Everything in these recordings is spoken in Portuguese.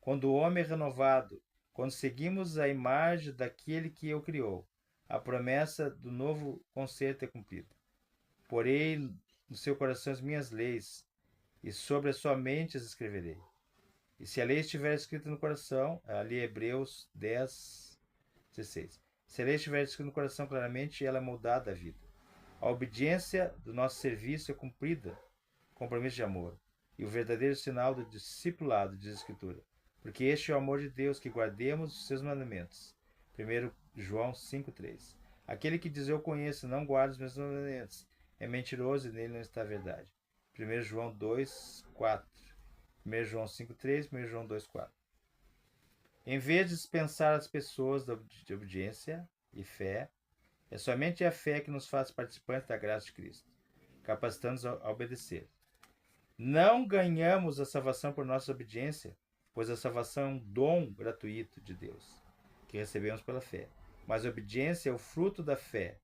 Quando o homem é renovado, quando seguimos a imagem daquele que o criou, a promessa do novo concerto é cumprida. Porei no seu coração as minhas leis, e sobre a sua mente as escreverei. E se a lei estiver escrita no coração, ali é Hebreus 10, 16. Se a lei estiver escrita no coração claramente, ela é moldada à vida. A obediência do nosso serviço é cumprida, compromisso de amor, e o verdadeiro sinal do discipulado, diz a Escritura. Porque este é o amor de Deus, que guardemos os seus mandamentos. 1 João 5,3. Aquele que diz eu conheço e não guarda os meus mandamentos é mentiroso e nele não está a verdade. 1 João 2, 4. 1 João 5,3, 1 João 2, 4. Em vez de dispensar as pessoas de obediência e fé, é somente a fé que nos faz participantes da graça de Cristo, capacitando-nos a obedecer. Não ganhamos a salvação por nossa obediência, pois a salvação é um dom gratuito de Deus, que recebemos pela fé. Mas a obediência é o fruto da fé.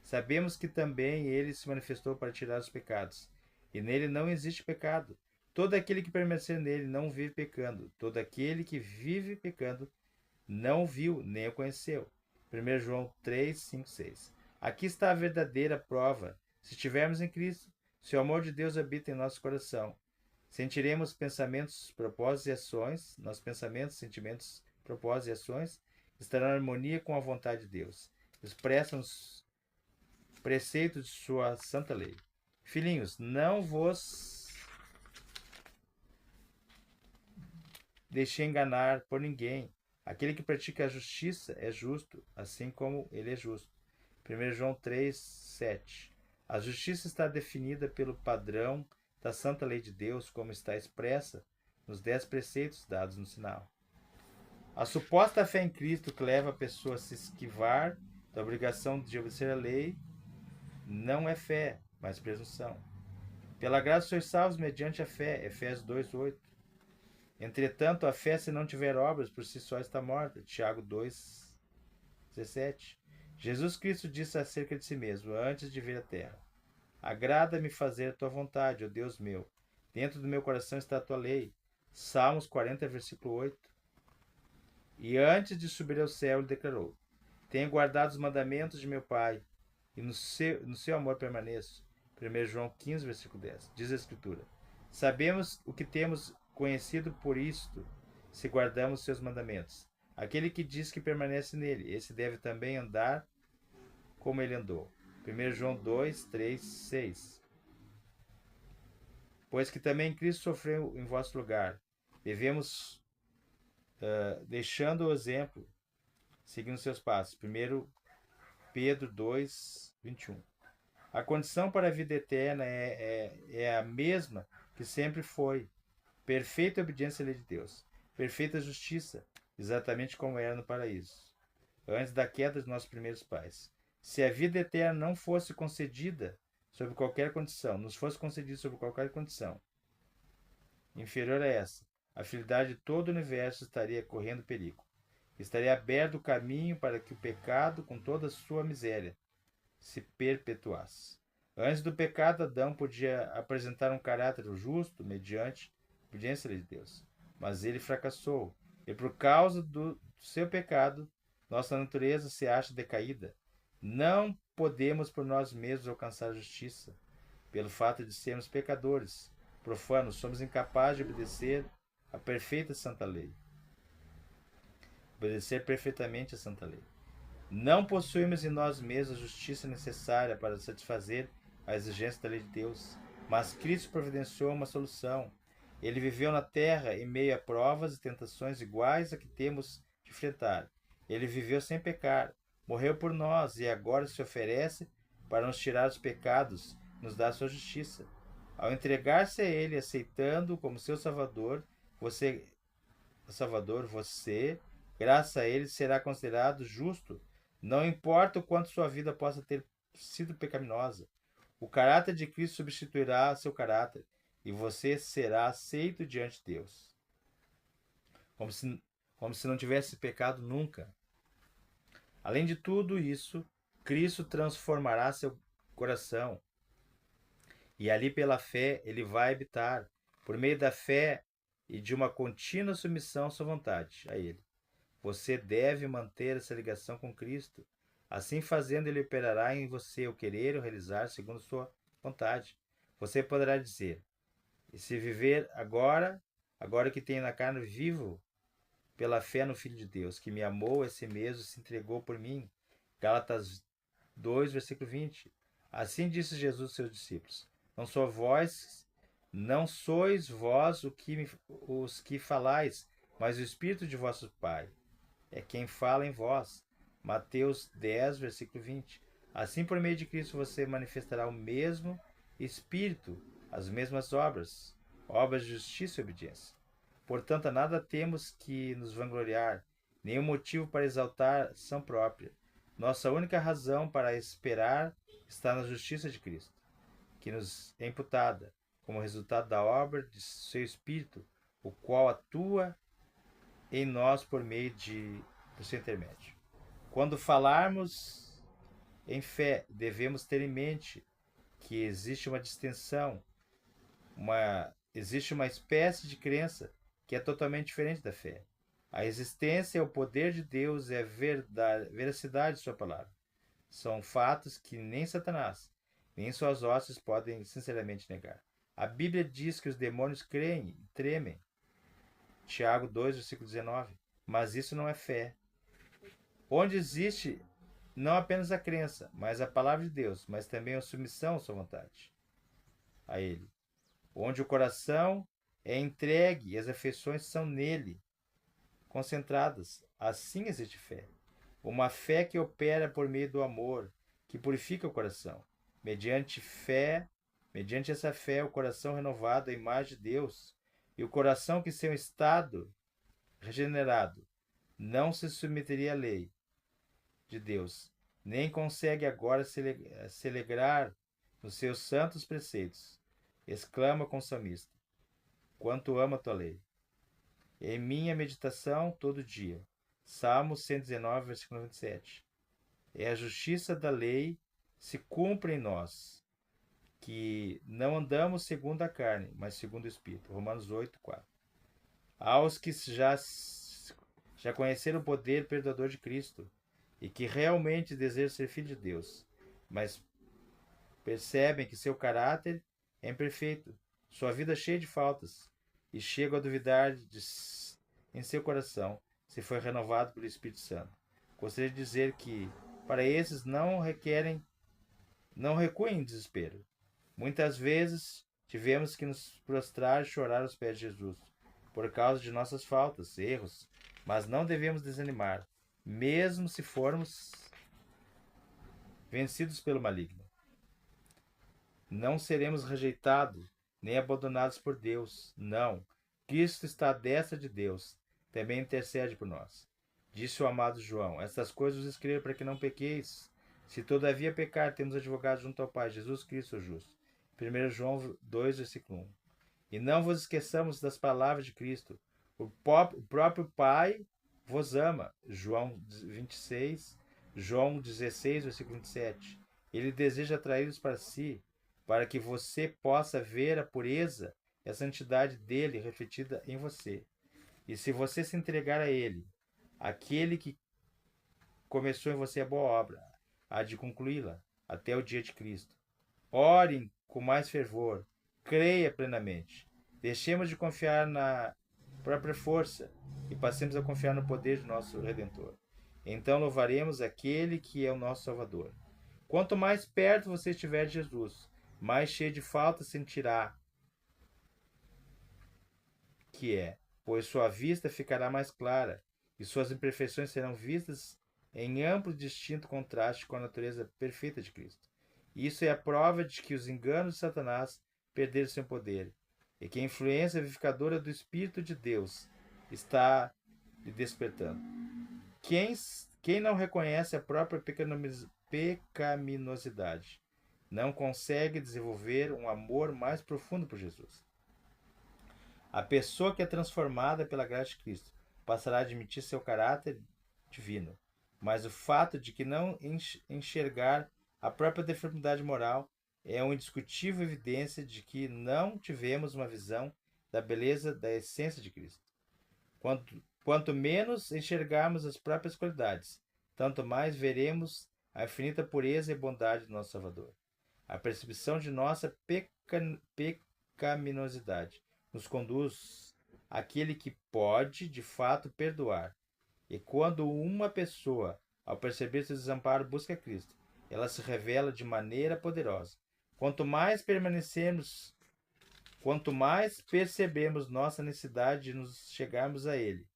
Sabemos que também ele se manifestou para tirar os pecados, e nele não existe pecado. Todo aquele que permanecer nele não vive pecando. Todo aquele que vive pecando não o viu, nem o conheceu. 1 João 3, 5, 6. Aqui está a verdadeira prova. Se estivermos em Cristo, se o amor de Deus habita em nosso coração, sentiremos pensamentos, propósitos e ações, nossos pensamentos, sentimentos, propósitos e ações estarão em harmonia com a vontade de Deus. Expressam os preceitos de sua santa lei. Filhinhos, não vos deixei enganar por ninguém. Aquele que pratica a justiça é justo, assim como ele é justo. 1 João 3, 7. A justiça está definida pelo padrão da santa lei de Deus, como está expressa nos 10 preceitos dados no sinal. A suposta fé em Cristo que leva a pessoa a se esquivar da obrigação de obedecer a lei não é fé, mas presunção. Pela graça sois salvos mediante a fé. Efésios 2, 8. Entretanto, a fé, se não tiver obras, por si só está morta. Tiago 2, 17. Jesus Cristo disse acerca de si mesmo, antes de vir à terra: agrada-me fazer a tua vontade, ó Deus meu. Dentro do meu coração está a tua lei. Salmos 40, versículo 8. E antes de subir ao céu, ele declarou: tenho guardado os mandamentos de meu Pai, e no seu amor permaneço. 1 João 15, versículo 10. Diz a Escritura: sabemos o que temos conhecido por isto, se guardamos seus mandamentos. Aquele que diz que permanece nele, esse deve também andar como ele andou. 1 João 2, 3, 6. Pois que também Cristo sofreu em vosso lugar, devemos, deixando o exemplo, seguindo seus passos. 1 Pedro 2, 21. A condição para a vida eterna é a mesma que sempre foi: perfeita obediência à lei de Deus, perfeita justiça, exatamente como era no paraíso, antes da queda dos nossos primeiros pais. Se a vida eterna não fosse concedida sob qualquer condição, nos fosse concedida sob qualquer condição inferior a essa, a felicidade de todo o universo estaria correndo perigo. Estaria aberto o caminho para que o pecado, com toda a sua miséria, se perpetuasse. Antes do pecado, Adão podia apresentar um caráter justo mediante a obediência de Deus. Mas ele fracassou. E por causa do seu pecado, nossa natureza se acha decaída. Não podemos por nós mesmos alcançar a justiça. Pelo fato de sermos pecadores, profanos, somos incapazes de obedecer a perfeita santa lei. Obedecer perfeitamente a santa lei. Não possuímos em nós mesmos a justiça necessária para satisfazer a exigência da lei de Deus, mas Cristo providenciou uma solução. Ele viveu na terra em meio a provas e tentações iguais a que temos de enfrentar. Ele viveu sem pecar, morreu por nós e agora se oferece para nos tirar os pecados, nos dar sua justiça. Ao entregar-se a Ele, aceitando-o como seu Salvador, você, graças a Ele, será considerado justo. Não importa o quanto sua vida possa ter sido pecaminosa, o caráter de Cristo substituirá seu caráter e você será aceito diante de Deus, como se não tivesse pecado nunca. Além de tudo isso, Cristo transformará seu coração e ali pela fé ele vai habitar. Por meio da fé, e de uma contínua submissão à sua vontade, a Ele. Você deve manter essa ligação com Cristo. Assim fazendo, Ele operará em você o querer ou realizar segundo sua vontade. Você poderá dizer: e se viver agora que tenho na carne, vivo pela fé no Filho de Deus, que me amou a si mesmo e se entregou por mim. Gálatas 2, versículo 20. Assim disse Jesus aos seus discípulos: não sois vós os que falais, mas o Espírito de vosso Pai é quem fala em vós. Mateus 10, versículo 20. Assim, por meio de Cristo, você manifestará o mesmo Espírito, as mesmas obras de justiça e obediência. Portanto, a nada temos que nos vangloriar, nenhum motivo para exaltar ação própria. Nossa única razão para esperar está na justiça de Cristo, que nos é imputada como resultado da obra de seu Espírito, o qual atua em nós por meio do seu intermédio. Quando falarmos em fé, devemos ter em mente que existe uma distinção, existe uma espécie de crença que é totalmente diferente da fé. A existência é o poder de Deus, é a veracidade de sua palavra. São fatos que nem Satanás, nem suas hostes podem sinceramente negar. A Bíblia diz que os demônios creem e tremem. Tiago 2, versículo 19. Mas isso não é fé. Onde existe não apenas a crença, mas a palavra de Deus, mas também a submissão à sua vontade, a Ele. Onde o coração é entregue e as afeições são nele, concentradas. Assim existe fé. Uma fé que opera por meio do amor, que purifica o coração. Mediante essa fé, o coração renovado à imagem de Deus, e o coração que seu estado regenerado não se submeteria à lei de Deus, nem consegue agora se alegrar nos seus santos preceitos. Exclama com o salmista: quanto amo a tua lei! Em minha meditação todo dia. Salmo 119, versículo 27. É a justiça da lei se cumpre em nós, que não andamos segundo a carne, mas segundo o Espírito. Romanos 8, 4. Aos que já conheceram o poder perdoador de Cristo e que realmente desejam ser filhos de Deus, mas percebem que seu caráter é imperfeito, sua vida cheia de faltas, e chegam a duvidar em seu coração se foi renovado pelo Espírito Santo. Gostaria de dizer que, para esses, não recuem em desespero. Muitas vezes tivemos que nos prostrar e chorar aos pés de Jesus, por causa de nossas faltas, erros, mas não devemos desanimar, mesmo se formos vencidos pelo maligno. Não seremos rejeitados nem abandonados por Deus. Não. Cristo está à destra de Deus. Também intercede por nós. Disse o amado João: estas coisas vos escrevo para que não pequeis. Se todavia pecar, temos advogado junto ao Pai, Jesus Cristo o justo. 1 João 2, versículo 1. E não vos esqueçamos das palavras de Cristo. O próprio Pai vos ama. João 26, João 16, versículo 27. Ele deseja atraí-los para si, para que você possa ver a pureza e a santidade dele refletida em você. E se você se entregar a ele, aquele que começou em você a boa obra, há de concluí-la até o dia de Cristo. Orem com mais fervor, creia plenamente. Deixemos de confiar na própria força e passemos a confiar no poder de nosso Redentor. Então louvaremos aquele que é o nosso Salvador. Quanto mais perto você estiver de Jesus, mais cheio de falta sentirá que é, pois sua vista ficará mais clara e suas imperfeições serão vistas em amplo e distinto contraste com a natureza perfeita de Cristo. Isso é a prova de que os enganos de Satanás perderam seu poder e que a influência vivificadora do Espírito de Deus está lhe despertando. Quem não reconhece a própria pecaminosidade não consegue desenvolver um amor mais profundo por Jesus. A pessoa que é transformada pela graça de Cristo passará a admitir seu caráter divino, mas o fato de que não enxergar a própria deformidade moral é uma indiscutível evidência de que não tivemos uma visão da beleza da essência de Cristo. Quanto menos enxergarmos as próprias qualidades, tanto mais veremos a infinita pureza e bondade do nosso Salvador. A percepção de nossa pecaminosidade nos conduz àquele que pode, de fato, perdoar. E quando uma pessoa, ao perceber seu desamparo, busca Cristo, ela se revela de maneira poderosa. Quanto mais percebemos nossa necessidade de nos chegarmos a Ele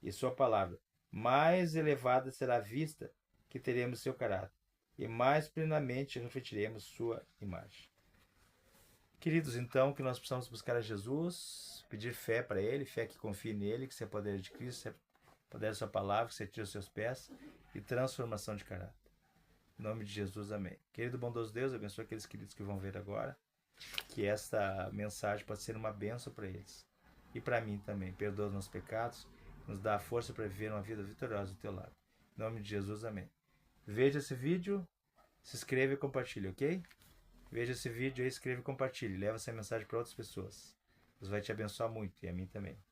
e Sua palavra, mais elevada será a vista que teremos seu caráter e mais plenamente refletiremos Sua imagem. Queridos, então, que nós precisamos buscar a Jesus, pedir fé para Ele, fé que confie nele, que se é poder de Cristo, se é poder da Sua palavra, que você tira os seus pés e transformação de caráter. Em nome de Jesus, amém. Querido bondoso Deus, abençoe aqueles queridos que vão ver agora. Que esta mensagem pode ser uma bênção para eles. E para mim também. Perdoa os nossos pecados. Nos dá a força para viver uma vida vitoriosa do teu lado. Em nome de Jesus, amém. Veja esse vídeo, se inscreva e compartilhe, ok? Veja esse vídeo aí, inscreva e compartilhe. Leva essa mensagem para outras pessoas. Deus vai te abençoar muito e a mim também.